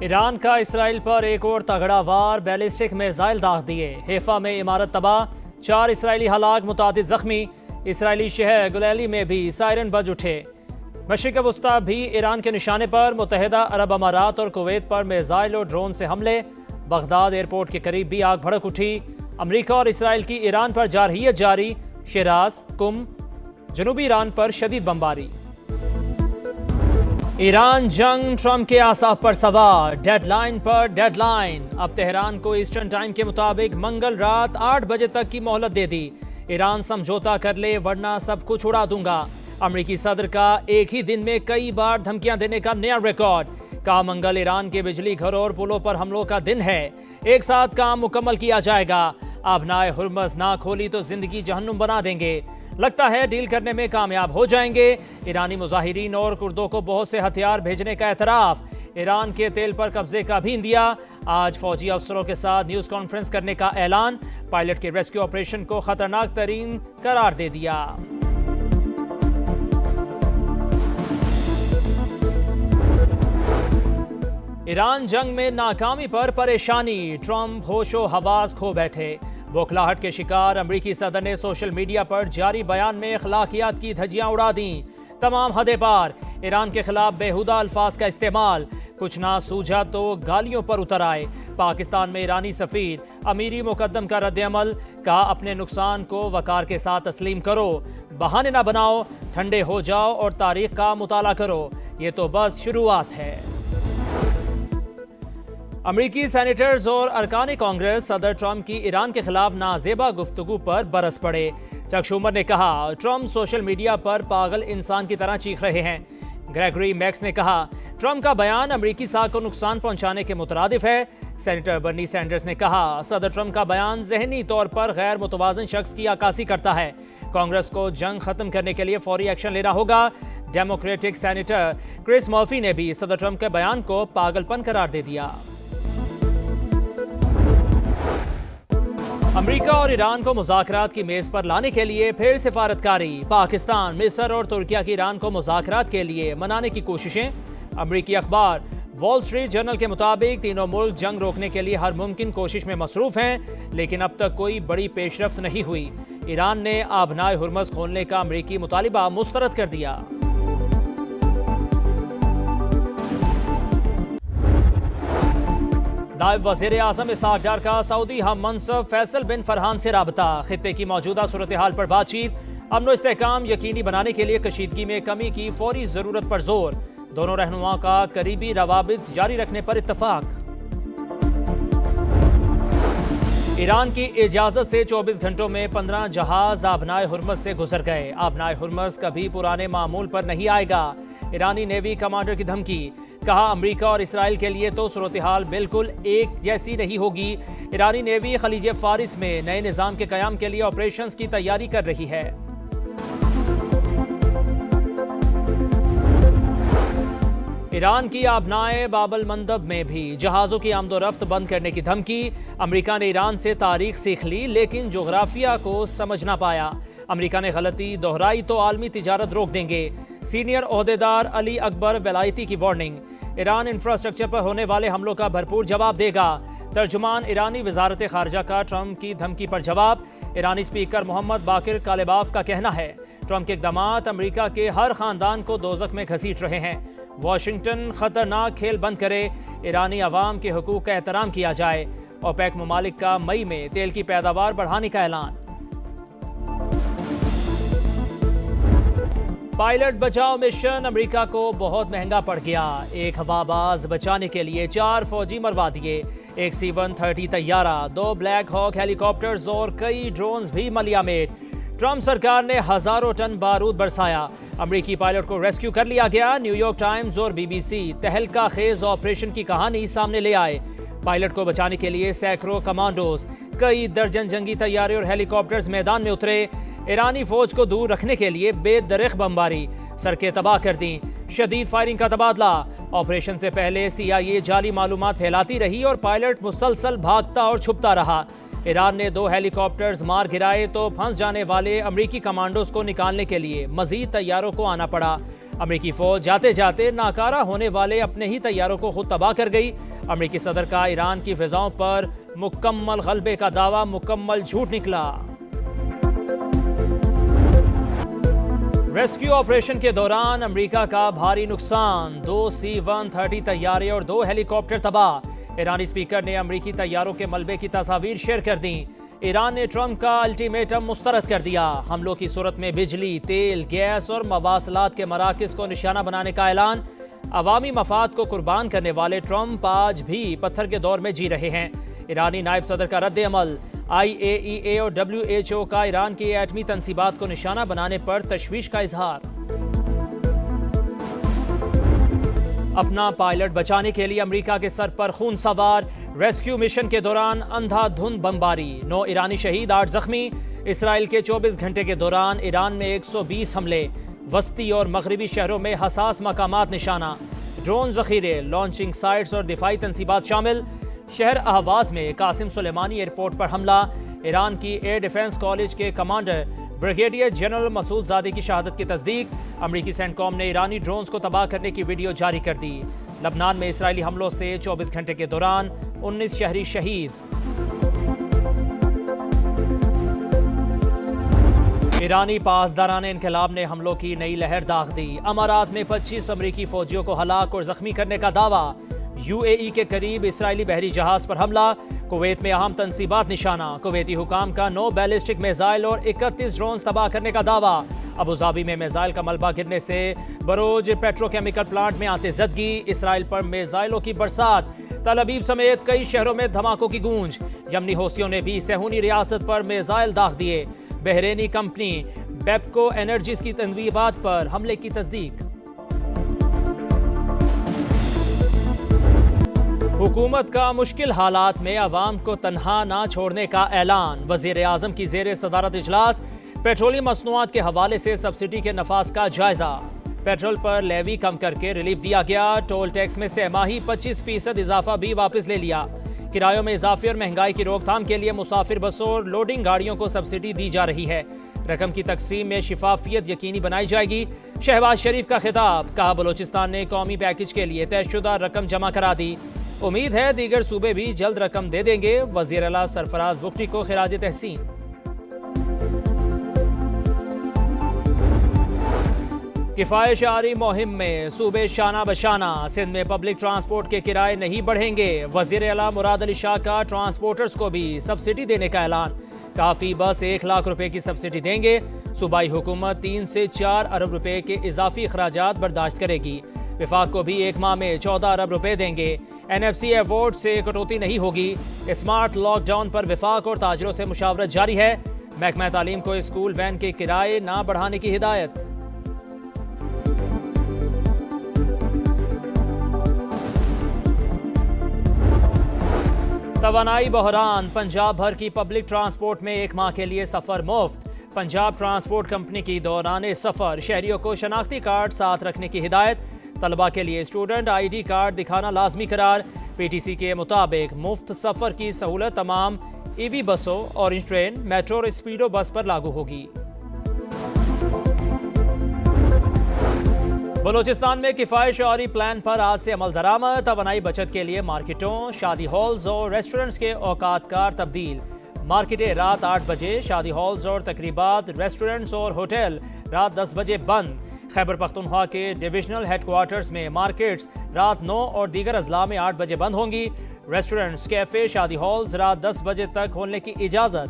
Iran का Israel पर एक और तगड़ा वार, बैलिस्टिक मिसाइल दाग दिए। हैफा में इमारत तबाह, 4 इसराइली हलाक, मुतादिद जख्मी। इसराइली शहर गुलैली में भी सायरन बज उठे। मशरिक वस्ता भी ईरान के निशाने पर। मुत्तहिदा अरब अमारात और कुवैत पर मिसाइल और ड्रोन से हमले। बगदाद एयरपोर्ट के करीब भी आग भड़क उठी। अमरीका और इसराइल की ईरान पर जारहियत जारी। शिराज, कुम, जनूबी ईरान पर शदीद बमबारी। ईरान जंग, ट्रंप के आसाफ पर सवार। डेडलाइन पर डेडलाइन। अब तेहरान को ईस्टर्न टाइम के मुताबिक मंगल रात 8 बजे तक की मोहलत दे दी। ईरान समझौता कर ले वरना सब कुछ उड़ा दूंगा। अमरीकी सदर का एक ही दिन में कई बार धमकियां देने का नया रिकॉर्ड। कहा मंगल ईरान के बिजली घरों और पुलों पर हमलों का दिन है। एक साथ काम मुकम्मल किया जाएगा। आबनाए हुर्मज ना खोली तो जिंदगी जहन्नुम बना देंगे। लगता है डील करने में कामयाब हो जाएंगे। ईरानी मुजाहिरीन और कुर्दों को बहुत से हथियार भेजने का एतराफ। ईरान के तेल पर कब्जे का भी इंदिया। आज फौजी अफसरों के साथ न्यूज कॉन्फ्रेंस करने का ऐलान। पायलट के रेस्क्यू ऑपरेशन को खतरनाक तरीन करार दे दिया। ईरान जंग में नाकामी पर परेशानी। ट्रंप होशो हवास खो बैठे। बौखलाहट के शिकार अमरीकी सदर ने सोशल मीडिया पर जारी बयान में अखलाकियात की धज्जियां उड़ा दी। तमाम हदें पार। ईरान के खिलाफ बेहुदा अल्फाज का इस्तेमाल। कुछ ना सूझा तो गालियों पर उतर आए। पाकिस्तान में ईरानी सफीर अमीरी मुकद्दम का रद्द-ए-अमल। कहा अपने नुकसान को वकार के साथ तस्लीम करो, बहाने ना बनाओ, ठंडे हो जाओ और तारीख का मुताला करो। ये तो बस शुरुआत है। अमरीकी सेनेटर्स और अरकान कांग्रेस सदर ट्रंप की ईरान के खिलाफ नाजेबा गुफ्तगू पर बरस पड़े। चक शूमर ने कहा ट्रंप सोशल मीडिया पर पागल इंसान की तरह चीख रहे हैं। ग्रेगरी मैक्स ने कहा ट्रंप का बयान अमरीकी साख को नुकसान पहुंचाने के मुतरादिफ है। सेनेटर बर्नी सैंडर्स ने कहा सदर ट्रंप का बयान जहनी तौर पर गैर मुतवाज़िन शख्स की अक्कासी करता है। कांग्रेस को जंग खत्म करने के लिए फौरी एक्शन लेना होगा। डेमोक्रेटिक सेनेटर क्रिस मर्फी ने भी सदर ट्रंप के बयान को पागलपन करार दे दिया। अमरीका और ईरान को मुज़ाकरात की मेज पर लाने के लिए फिर सिफारतकारी। पाकिस्तान, मिस्र और तुर्किया की ईरान को मुज़ाकरात के लिए मनाने की कोशिशें। अमरीकी अखबार वॉल स्ट्रीट जर्नल के मुताबिक तीनों मुल्क जंग रोकने के लिए हर मुमकिन कोशिश में मसरूफ हैं, लेकिन अब तक कोई बड़ी पेशरफ्त नहीं हुई। ईरान ने आबनाए हुर्मज खोलने का अमरीकी मुतालिबा मुस्तरद कर दिया। नायब वज़ीर आज़म इसहाक डार का सऊदी हम मनसब फैसल बिन फरहान से राबता। खित्ते की मौजूदा सूरत हाल पर बातचीत। अमन व इस्तेहकाम यकीनी बनाने के लिए कशीदगी में कमी की फौरी जरूरत पर जोर। दोनों रहनुमाओं का करीबी रवाबित जारी रखने पर इत्तफाक। ईरान की इजाजत से 24 घंटों में 15 जहाज आबनाए हुर्मज से गुजर गए। आबनाए हुर्मज कभी पुराने मामूल पर नहीं आएगा। ईरानी नेवी कमांडर की धमकी। कहा अमरीका और इसराइल के लिए तो सूरत हाल बिल्कुल एक जैसी नहीं होगी। ईरानी नेवी खलीज फारिस में नए निज़ाम के क़याम के लिए ऑपरेशंस की तैयारी कर रही है। ईरान की आबनाए बाबल मंदब में भी जहाज़ों की आमदोरफ्त बंद करने की धमकी। अमरीका ने ईरान से तारीख सीख ली लेकिन जोग्राफिया को समझ ना पाया। अमरीका ने गलती दोहराई तो आलमी तिजारत रोक देंगे। सीनियर ओहदेदार अली अकबर वेलायती की वार्निंग। ईरान इंफ्रास्ट्रक्चर पर होने वाले हमलों का भरपूर जवाब देगा। तर्जुमान ईरानी वजारत खारजा का ट्रंप की धमकी पर जवाब। ईरानी स्पीकर मोहम्मद बाकिर कालेबाफ का कहना है ट्रंप के इक़दामात अमरीका के हर खानदान को दोज़ख में घसीट रहे हैं। वाशिंगटन खतरनाक खेल बंद करे, ईरानी अवाम के हुकूक का एहतराम किया जाए। ओपेक ममालिक का मई में तेल की पैदावार बढ़ाने का ऐलान। पायलट बचाओ मिशन अमेरिका को बहुत महंगा पड़ गया। एक हवाबाज बचाने के लिए 4 फौजी मरवा दिए। एक C-130 तैयारा, 2 ब्लैक हॉक हेलीकॉप्टर्स और कई ड्रोन्स भी मलियामेट। ट्रंप सरकार ने हजारों टन बारूद बरसाया। अमरीकी पायलट को रेस्क्यू कर लिया गया। न्यूयॉर्क टाइम्स और BBC तहलका खेज ऑपरेशन की कहानी सामने ले आए। पायलट को बचाने के लिए सैकड़ों कमांडोज, कई दर्जन जंगी तैयारे और हेलीकॉप्टर्स मैदान में उतरे। ईरानी फौज को दूर रखने के लिए बेदरिख बमबारी, सड़कें तबाह कर दी। शदीद फायरिंग का तबादला। ऑपरेशन से पहले CIA जाली मालूमात फैलाती रही और पायलट मुसलसल भागता और छुपता रहा। ईरान ने 2 हेलीकॉप्टर्स मार गिराए तो फंस जाने वाले अमरीकी कमांडोज को निकालने के लिए मजीद तैयारों को आना पड़ा। अमेरिकी फौज जाते जाते नाकारा होने वाले अपने ही तैयारों को खुद तबाह कर गई। अमेरिकी सदर का ईरान की फिजाओं पर मुकम्मल गलबे का दावा मुकम्मल झूठ निकला। रेस्क्यू ऑपरेशन के दौरान अमेरिका का भारी नुकसान, 2 C-130 तैयारे और 2 हेलीकॉप्टर तबाह। ईरानी स्पीकर ने अमेरिकी तैयारों के मलबे की तस्वीर शेयर कर दी। ईरान ने ट्रंप का अल्टीमेटम मुस्तरद कर दिया। हमलों की सूरत में बिजली, तेल, गैस और मवासलात के मराकज़ को निशाना बनाने का ऐलान। अवामी मफाद को कुर्बान करने वाले ट्रंप आज भी पत्थर के दौर में जी रहे हैं। ईरानी नायब सदर का रद्द अमल। IAEA और WHO का ईरान की एटमी तंसीबात को निशाना बनाने पर तशवीश का इजहार। अपना पायलट बचाने के लिए अमेरिका के सर पर खून सवार। रेस्क्यू मिशन के दौरान अंधाधुंध बमबारी, 9 ईरानी शहीद, 8 जख्मी। इसराइल के 24 घंटे के दौरान ईरान में 120 हमले। वस्ती और मगरबी शहरों में हसास मकामात निशाना। ड्रोन जखीरे, लॉन्चिंग साइट्स और दिफाई तंसीबात शामिल। शहर अहवाज में कासिम सुलेमानी एयरपोर्ट पर हमला। ईरान की एयर डिफेंस कॉलेज के कमांडर ब्रिगेडियर जनरल मसूद ज़ादी की शहादत की तस्दीक। अमरीकी सेंटकॉम ने ईरानी ड्रोन्स को तबाह करने की वीडियो जारी कर दी। लबनान में इसराइली हमलों से 24 घंटे के दौरान 19 शहरी शहीद। ईरानी पासदारान इनकलाब ने हमलों की नई लहर दाग दी। अमारात में 25 अमरीकी फौजियों को हलाक और जख्मी करने का दावा। UAE के करीब इसराइली बहरी जहाज पर हमला। कुवैत में अहम तंसीबात निशाना। कुवैती हुकाम का 9 बैलिस्टिक मिसाइल और 31 ड्रोन तबाह करने का दावा। अबुधाबी में मिसाइल का मलबा गिरने से बरोज पेट्रोकेमिकल प्लांट में आतिशज़दगी। इसराइल पर मिसाइलों की बरसात। तल अबीब समेत कई शहरों में धमाकों की गूंज। यमनी हौसियों ने भी सेहूनी रियासत पर मिसाइल दाग दिए। बहरेनी कंपनी बेपको एनर्जीज की तनवीबात पर हमले की तस्दीक। हुकूमत का मुश्किल हालात में अवाम को तन्हा ना छोड़ने का ऐलान। वज़ीर आज़म की ज़ेर सदारत इजलास। पेट्रोलियम मसनूआत के हवाले से सब्सिडी के नफाज का जायजा। पेट्रोल पर लेवी कम करके रिलीफ दिया गया। टोल टैक्स में सहमाही 25% इजाफा भी वापस ले लिया। किरायों में इजाफे और महंगाई की रोकथाम के लिए मुसाफिर बसों और लोडिंग गाड़ियों को सब्सिडी दी जा रही है। रकम की तकसीम में शिफाफियत यकीनी बनाई जाएगी। शहबाज शरीफ का खिताब, कहा बलोचिस्तान ने कौमी पैकेज के लिए तयशुदा रकम जमा करा दी। उम्मीद है दीगर सूबे भी जल्द रकम दे देंगे। वज़ीर आला सरफराज बुख्ती को खिराज तहसीन। किफ़ायत-ए-शारी मुहिम में सूबे शाना बशाना। सिंध में पब्लिक ट्रांसपोर्ट के किराए नहीं बढ़ेंगे। वज़ीर आला मुराद अली शाह का ट्रांसपोर्टर्स को भी सब्सिडी देने का ऐलान। काफ़ी बस 1 लाख रुपए की सब्सिडी देंगे। सूबाई हुकूमत 3 से 4 अरब रुपए के इजाफी अखराजात बर्दाश्त करेगी। विफाक को भी 1 माह में 14 अरब रुपए देंगे। NFC अवार्ड से कटौती नहीं होगी। स्मार्ट लॉकडाउन पर विफाक और ताजरों से मुशावरत जारी है। महकमा तालीम को स्कूल वैन के किराए ना बढ़ाने की हिदायत। तवानाई बहरान, पंजाब भर की पब्लिक ट्रांसपोर्ट में 1 माह के लिए सफर मुफ्त। पंजाब ट्रांसपोर्ट कंपनी की दौरान सफर शहरियों को शनाख्ती कार्ड साथ रखने की हिदायत। तलबा के लिए स्टूडेंट ID कार्ड दिखाना लाजमी करार। PTC के मुताबिक मुफ्त सफर की सहूलत तमाम EV बसों, ऑरेंज ट्रेन, मेट्रो और स्पीडो बस पर लागू होगी। बलोचिस्तान में किफ़ायत-ए-शारी प्लान पर आज से अमल दरामद। तवानाई बचत के लिए मार्केटों, शादी हॉल्स और रेस्टोरेंट्स के औकात कार तब्दील। मार्केटें रात 8 बजे, शादी हॉल्स और तकरीबात, रेस्टोरेंट्स और होटल रात 10 बजे बंद। खैबर पख्तूनख्वा के डिविजनल हेडक्वार्टर्स में मार्केट्स रात 9 और दीगर अजला में 8 बजे बंद होंगी। रेस्टोरेंट्स, कैफे, शादी हॉल्स रात 10 बजे तक खोलने की इजाजत।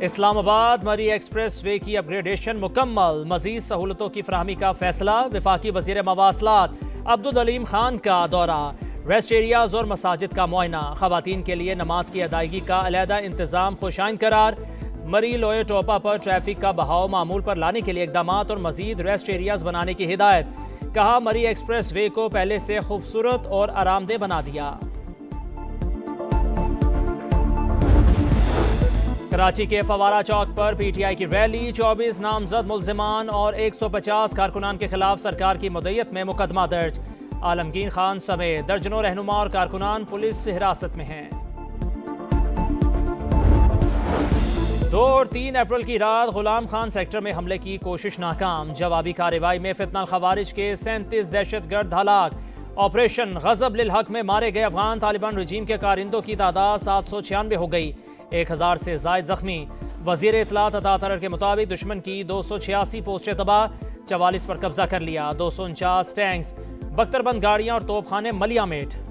इस्लामाबाद मरी एक्सप्रेस वे की अपग्रेडेशन मुकम्मल। मजीद सहूलतों की फराहमी का फैसला। वफाकी वजीर मवासलात अब्दुल अलीम खान का दौरा। रेस्ट एरियाज और मसाजिद का मुआयना। खवातीन के लिए नमाज की अदायगी का अलहदा इंतजाम खुशाइन करार। मरी लोए टोपा पर ट्रैफिक का बहाव मामूल पर लाने के लिए इकदाम और मजीद रेस्ट एरियाज बनाने की हिदायत। कहा मरी एक्सप्रेस वे को पहले से खूबसूरत और आरामदेह बना दिया। कराची के फवारा चौक पर PTI की रैली। 24 नामजद मुल्जिमान और 150 कारकुनान के खिलाफ सरकार की मुद्दत में मुकदमा दर्ज। आलमगीर खान समेत दर्जनों रहनुमा और कारकुनान पुलिस हिरासत में हैं। 2 और 3 अप्रैल की रात गुलाम खान सेक्टर में हमले की कोशिश नाकाम। जवाबी कार्रवाई में फितना खवारिज के 37 दहशतगर्द हलाक। ऑपरेशन गजब लिल हक में मारे गए अफगान तालिबान रजीम के कारिंदों की तादाद 796 हो गई। 1000 से जायद जख्मी। वजीर इत्तलात अता तरर के मुताबिक दुश्मन की 286 पोस्टें तबाह, 44 पर कब्जा कर लिया। 249 टैंक्स, बख्तरबंद गाड़ियां और तोपखाने मलियामेट।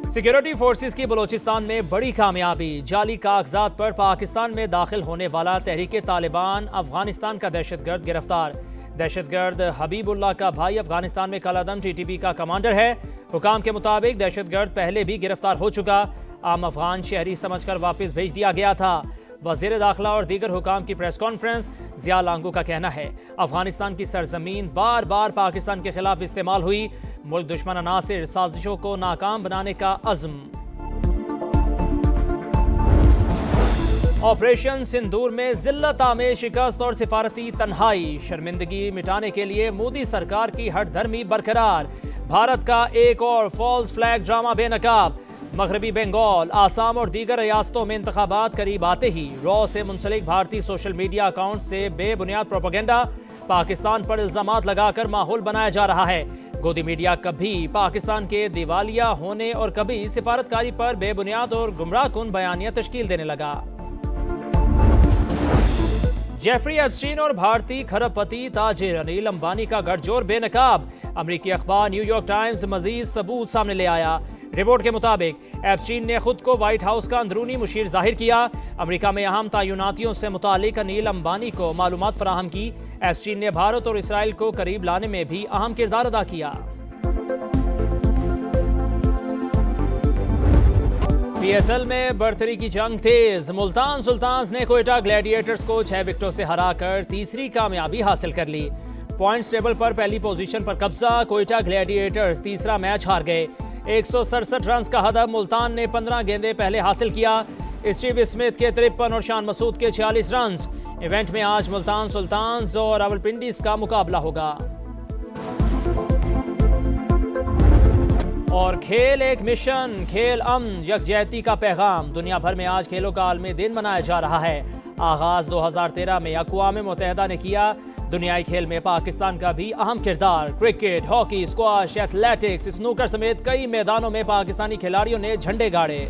सिक्योरिटी फोर्सेस की बलोचिस्तान में बड़ी कामयाबी। जाली कागजात पर पाकिस्तान में दाखिल होने वाला तहरीके तालिबान अफगानिस्तान का दहशतगर्द गिरफ्तार। दहशतगर्द हबीबुल्लाह का भाई अफगानिस्तान में कलादम टीटीपी का कमांडर है। हुकाम के मुताबिक दहशतगर्द पहले भी गिरफ्तार हो चुका, आम अफगान शहरी समझकर वापस भेज दिया गया था। वजीर दाखिला और दीगर हुकाम की प्रेस कॉन्फ्रेंस। जिया लांगू का कहना है अफगानिस्तान की सरजमीन बार बार पाकिस्तान के खिलाफ इस्तेमाल हुई। मुल्क दुश्मन अनासिर साजिशों को नाकाम बनाने का अज़्म। ऑपरेशन सिंदूर में जिल्लत आमेज शिकस्त और सिफारती तन्हाई। शर्मिंदगी मिटाने के लिए मोदी सरकार की हठधर्मी बरकरार। भारत का एक और फॉल्स फ्लैग ड्रामा बेनकाब। मगरबी बंगाल, आसाम और दीगर रियासतों में इंतखाबात करीब आते ही रॉ से मुंसलिक भारतीय सोशल मीडिया अकाउंट से बेबुनियाद प्रोपेगेंडा। पाकिस्तान पर इल्जामात लगाकर माहौल बनाया जा रहा है। गोदी मीडिया कभी पाकिस्तान के दिवालिया होने और कभी सिफारतकारी पर बेबुनियाद और गुमराहकुन बयानियां तश्कील देने लगा। जेफरी एप्स्टीन और भारतीय खरबपति ताजिर अनिल अंबानी का गठजोड़ बेनकाब। अमेरिकी अखबार न्यूयॉर्क टाइम्स मजीद सबूत सामने ले आया। रिपोर्ट के मुताबिक एप्स्टीन ने खुद को व्हाइट हाउस का अंदरूनी मुशीर जाहिर किया। अमेरिका में अहम तयनातियों से मुतालिक अनिल अंबानी को मालूमात फराहम की। एप्स्टीन ने भारत और इसराइल को करीब लाने में भी अहम किरदार अदा किया। पीएसएल में बर्तरी की जंग तेज। मुल्तान सुल्तान्स ने कोयटा ग्लैडिएटर्स को 6 विकेटों से हराकर तीसरी कामयाबी हासिल कर ली। पॉइंट्स टेबल पर पहली पोजीशन पर कब्जा। कोयटा ग्लैडिएटर्स तीसरा मैच हार गए। 167 रन का हदफ मुल्तान ने 15 गेंदें पहले हासिल किया। स्टीव स्मिथ के 53 और शान मसूद के 46 रन। इवेंट में आज मुल्तान सुल्तान्स और रावलपिंडी का मुकाबला होगा। और खेल एक मिशन, खेल अमन यकजहती का पैगाम। दुनिया भर में आज खेलों का आलमी दिन मनाया जा रहा है। आगाज 2013 में अक़वाम मुत्तहिदा ने किया। दुनियाई खेल में पाकिस्तान का भी अहम किरदार। Cricket, hockey, squash, athletics, snooker समेत कई मैदानों में पाकिस्तानी खिलाड़ियों ने झंडे गाड़े।